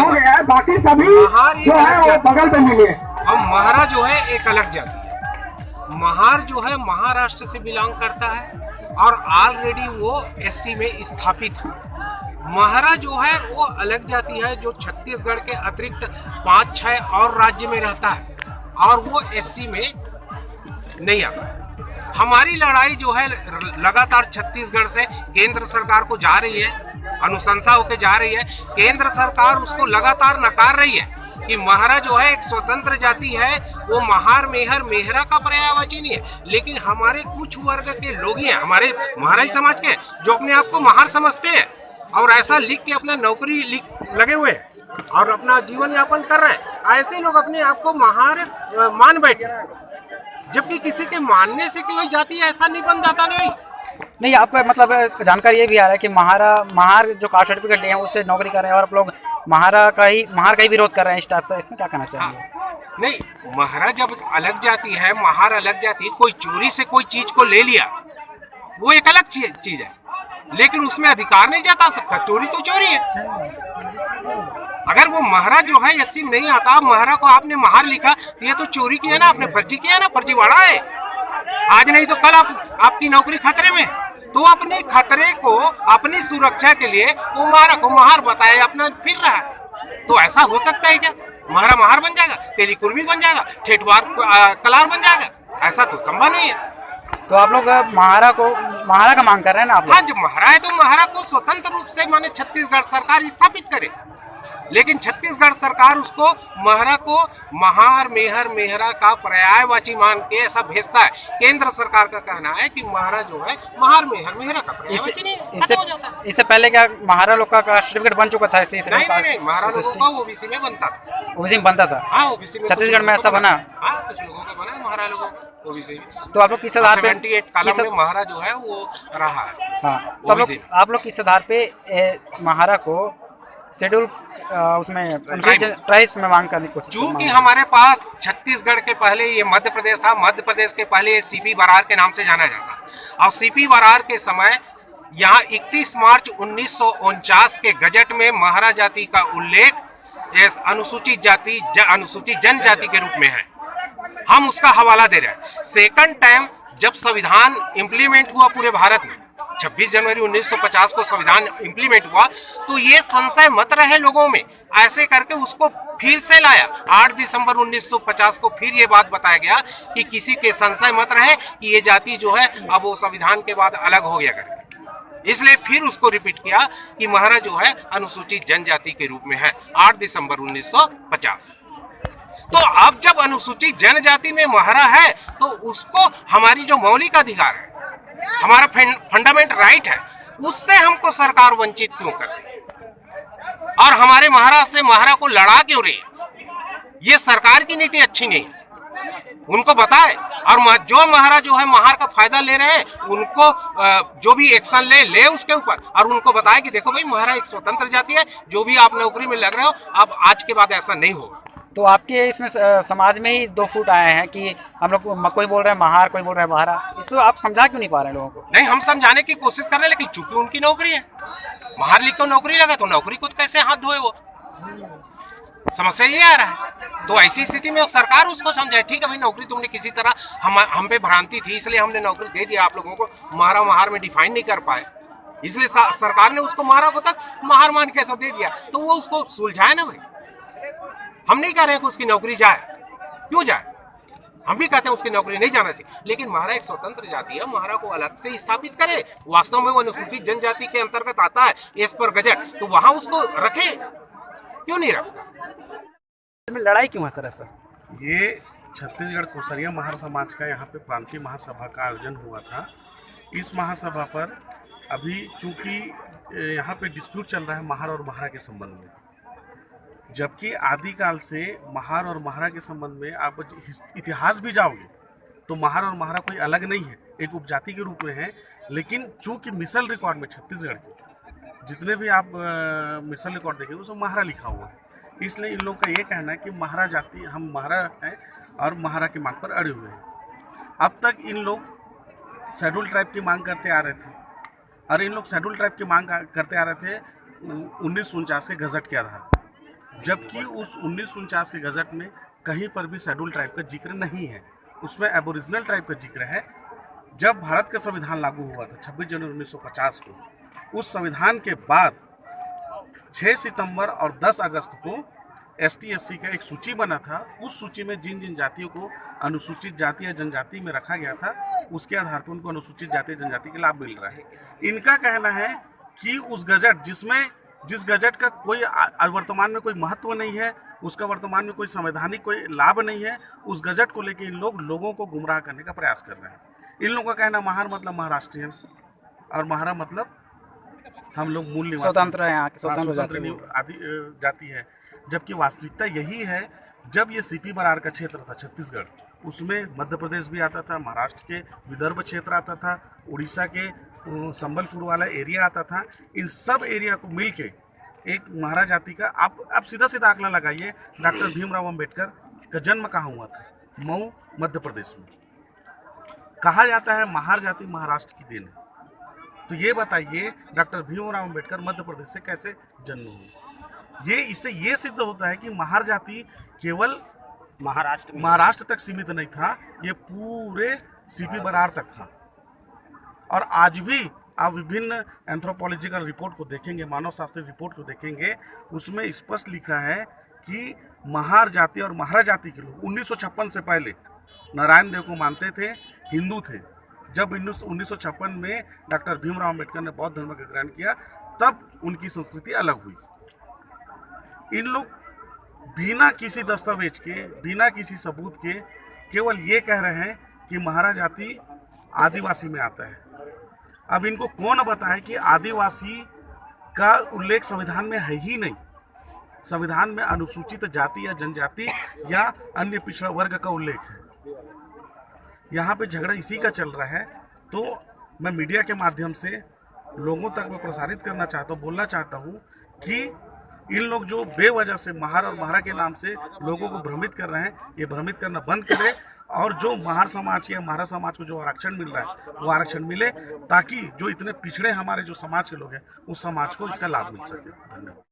हो गया है, बाकी सभी जो है वो बगल पे मिले। अब महारा जो है एक अलग जाति है। महार जो है महाराष्ट्र से बिलोंग करता है और ऑलरेडी वो एससी में स्थापित है। महारा जो है वो अलग जाति है जो छत्तीसगढ़ के अतिरिक्त 5-6 और राज्य में रहता है और वो एससी में नहीं आता। हमारी लड़ाई जो है लगातार छत्तीसगढ़ से केंद्र सरकार को जा रही है, अनुशंसा होकर जा रही है। केंद्र सरकार उसको लगातार नकार रही है कि महारा जो है एक स्वतंत्र जाति है, वो महार मेहर मेहरा का पर्यायवाची नहीं है। लेकिन हमारे कुछ वर्ग के लोग ही हैं, हमारे महाराज समाज के, जो अपने आप को महार समझते हैं और ऐसा लिख के अपना नौकरी लगे हुए हैं और अपना जीवन यापन कर रहे हैं। ऐसे लोग अपने आप को महार मान बैठे, जबकि किसी के मानने से कोई जाति ऐसा नहीं बन जाता। नहीं, आप मतलब जानकारी ये भी आ रहा है कि महार जो कास्ट सर्टिफिकेट लिए हैं उससे नौकरी कर रहे हैं और आप लोग महार का ही विरोध कर रहे हैं इस टाइप से, इसमें क्या कहना चाहिए? नहीं, महारा जब अलग जाति है, महार अलग जाति, कोई चोरी से कोई चीज को ले लिया वो एक अलग चीज है, लेकिन उसमें अधिकार नहीं जता सकता। चोरी तो चोरी है। अगर वो महारा जो है एससी में नहीं आता, महारा को आपने महार लिखा तो ये तो चोरी किया ना, आपने फर्जी किया ना, फर्जीवाड़ा है। आज नहीं तो कल आपकी नौकरी खतरे में। तो अपने खतरे को अपनी सुरक्षा के लिए वो महारा को महार बताए अपना फिर रहा है। तो ऐसा हो सकता है क्या? महारा महार बन जाएगा, तेलीकुर्मी बन जाएगा, ठेठवार कलार बन जाएगा? ऐसा तो संभव नहीं है। तो आप लोग महारा का मांग कर रहे हैं ना आप लोग? हाँ, जब महारा है तो महारा को स्वतंत्र रूप से माने छत्तीसगढ़ सरकार स्थापित करे, लेकिन छत्तीसगढ़ सरकार उसको महारा को महार मेहर मेहरा का पर्यायवाची मान के ऐसा भेजता है। केंद्र सरकार का कहना है कि महारा जो है महार मेहर मेहरा का पर्यायवाची नहीं है। इससे पहले क्या महारा लोग का सर्टिफिकेट बन चुका था? नहीं, महारा लोगों का ओबीसी में बनता था। ओबीसी में बनता था? हाँ, ओबीसी में छत्तीसगढ़ में ऐसा बना? हाँ, कुछ लोगों का बना, महारा लोगों को ओबीसी। तो आप लोग किस आधार पे 78 कॉलम में महारा जो है वो रहा है? हाँ, तो आप लोग किस आधार पे महारा को शेड्यूल उसमें ट्राइब्स में मांग करने की कोशिश? क्योंकि हमारे पास छत्तीसगढ़ के पहले ये मध्य प्रदेश था, मध्य प्रदेश के पहले सीपी बरार के नाम से जाना जाता और सीपी बरार के समय यहाँ 31 मार्च 1949 के गजट में महारा जाति का उल्लेख अनुसूचित जाति अनुसूचित जनजाति के रूप में है। हम उसका हवाला दे रहे हैं। सेकंड टाइम जब संविधान इम्प्लीमेंट हुआ पूरे भारत में, 26 जनवरी 1950 को संविधान इम्प्लीमेंट हुआ, तो ये संशय मत रहे लोगों में, ऐसे करके उसको फिर से लाया। 8 दिसंबर 1950 को फिर ये बात बताया गया कि किसी के संशय मत रहे कि ये जाति जो है अब वो संविधान के बाद अलग हो गया करके। इसलिए फिर उसको रिपीट किया कि महारा जो है अनुसूचित जनजाति के रूप में है, 8 दिसंबर 1950। तो अब जब अनुसूचित जनजाति में महारा है तो उसको हमारी जो मौलिक अधिकार है, हमारा फंडामेंट राइट है, उससे हमको सरकार वंचित क्यों कर रही है और हमारे महारा से महारा को लड़ा क्यों रही है? ये सरकार की नीति अच्छी नहीं है, उनको बताए। और जो महारा जो है महार का फायदा ले रहे हैं उनको जो भी एक्शन ले उसके ऊपर, और उनको बताए कि देखो भाई महारा एक स्वतंत्र जाति है, जो भी आप नौकरी में लग रहे हो अब आज के बाद ऐसा नहीं होगा। तो आपके इसमें समाज में ही 2 फूट आए हैं कि हम लोग, कोई बोल रहे हैं महार, कोई बोल रहे हैं महारा। इसको आप समझा क्यों नहीं पा रहे हैं लोगों को? नहीं, हम समझाने की कोशिश कर रहे हैं, लेकिन चूंकि उनकी नौकरी है, महार लिख कर नौकरी लगा तो नौकरी को कैसे हाथ धोए वो, समस्या ये आ रहा है। तो ऐसी स्थिति में सरकार उसको समझाए, ठीक है भाई नौकरी तुमने किसी तरह हम पे भ्रांति थी इसलिए हमने नौकरी दे दिया आप लोगों को, महारा महार में डिफाइन नहीं कर पाए, इसलिए सरकार ने उसको महारा को तक महार मान के ऐसा दे दिया। तो वो उसको सुलझाए ना भाई। हम नहीं कह रहे हैं कि उसकी नौकरी जाए, क्यों जाए, हम भी कहते हैं उसकी नौकरी नहीं जाना चाहिए, लेकिन महारा एक स्वतंत्र जाति है, महारा को अलग से स्थापित करे। वास्तव में वो अनुसूचित जनजाति के अंतर्गत आता है एस पर गजट, तो वहां उसको रखे, क्यों नहीं रखता? लड़ाई क्यों है सर ऐसा? ये छत्तीसगढ़ कुसरिया महार समाज का यहाँ पे प्रांतीय महासभा का आयोजन हुआ था। इस महासभा पर अभी चूंकि यहाँ पे डिस्प्यूट चल रहा है महार और महारा के संबंध में, जबकि आदिकाल से महार और महारा के संबंध में आप इतिहास भी जाओगे तो महार और महारा कोई अलग नहीं है, एक उपजाति के रूप में है। लेकिन चूंकि मिसल रिकॉर्ड में छत्तीसगढ़ के जितने भी आप मिसल रिकॉर्ड देखेंगे उसमें महारा लिखा हुआ है, इसलिए इन लोगों का ये कहना है कि महारा जाति, हम महारा हैं और महारा की मांग पर अड़े हुए हैं। अब तक इन लोग शेड्यूल ट्राइब की मांग करते आ रहे थे और इन लोग शेड्यूल ट्राइब की मांग करते आ रहे थे 1949 के गजट के आधार पर, जबकि उस 1949 के गजट में कहीं पर भी शेड्यूल ट्राइब का जिक्र नहीं है, उसमें एबोरिजिनल ट्राइब का जिक्र है। जब भारत का संविधान लागू हुआ था 26 जनवरी 1950 को, उस संविधान के बाद 6 सितंबर और 10 अगस्त को ST/SC का एक सूची बना था। उस सूची में जिन जिन जातियों को अनुसूचित जाति या जनजाति में रखा गया था, उसके आधार पर उनको अनुसूचित जाति जनजाति के लाभ मिल रहा है। इनका कहना है कि उस गजट जिस गजट का कोई वर्तमान में कोई महत्व नहीं है, उसका वर्तमान में कोई संवैधानिक कोई लाभ नहीं है, उस गजट को लेकर इन लोगों को गुमराह करने का प्रयास कर रहे हैं। इन लोगों का कहना महार मतलब महाराष्ट्रियन और महारा मतलब हम लोग मूल निवासी स्वतंत्र है, यहाँ के स्वतंत्र आदि जाति है। जबकि वास्तविकता यही है, जब ये CP बरार का क्षेत्र था छत्तीसगढ़, उसमें मध्य प्रदेश भी आता था, महाराष्ट्र के विदर्भ क्षेत्र आता था, उड़ीसा के संबलपुर वाला एरिया आता था। इन सब एरिया को मिलके एक महारा जाति का आप सीधा सीधा आंकड़ा लगाइए, डॉक्टर भीमराव अंबेडकर का जन्म कहाँ हुआ था? मऊ, मध्य प्रदेश में। कहा जाता है महार जाति महाराष्ट्र की देन है। तो ये बताइए डॉक्टर भीमराव अंबेडकर मध्य प्रदेश से कैसे जन्म हुए? इससे ये सिद्ध होता है कि महार जाति केवल महाराष्ट्र तक सीमित नहीं था, ये पूरे CP बरार तक था। और आज भी आप विभिन्न एंथ्रोपोलॉजिकल रिपोर्ट को देखेंगे, मानव शास्त्रीय रिपोर्ट को देखेंगे, उसमें स्पष्ट लिखा है कि महार जाति और महारा जाति के लोग 1956 से पहले नारायण देव को मानते थे, हिंदू थे। जब 1956 में डॉक्टर भीमराव अंबेडकर ने बौद्ध धर्म का ग्रहण किया, तब उनकी संस्कृति अलग हुई। इन लोग बिना किसी दस्तावेज के, बिना किसी सबूत के केवल ये कह रहे हैं कि महारा जाति आदिवासी में आता है। अब इनको कौन बताए कि आदिवासी का उल्लेख संविधान में है ही नहीं। संविधान में अनुसूचित जाति या जनजाति या अन्य पिछड़ा वर्ग का उल्लेख है। यहाँ पे झगड़ा इसी का चल रहा है। तो मैं मीडिया के माध्यम से लोगों तक मैं प्रसारित करना चाहता हूँ, बोलना चाहता हूँ कि इन लोग जो बेवजह से महार और महारा के नाम से लोगों को भ्रमित कर रहे हैं, ये भ्रमित करना बंद करें। और जो महार समाज या महारा समाज को जो आरक्षण मिल रहा है, वो आरक्षण मिले, ताकि जो इतने पिछड़े हमारे जो समाज के लोग हैं, उस समाज को इसका लाभ मिल सके। धन्यवाद।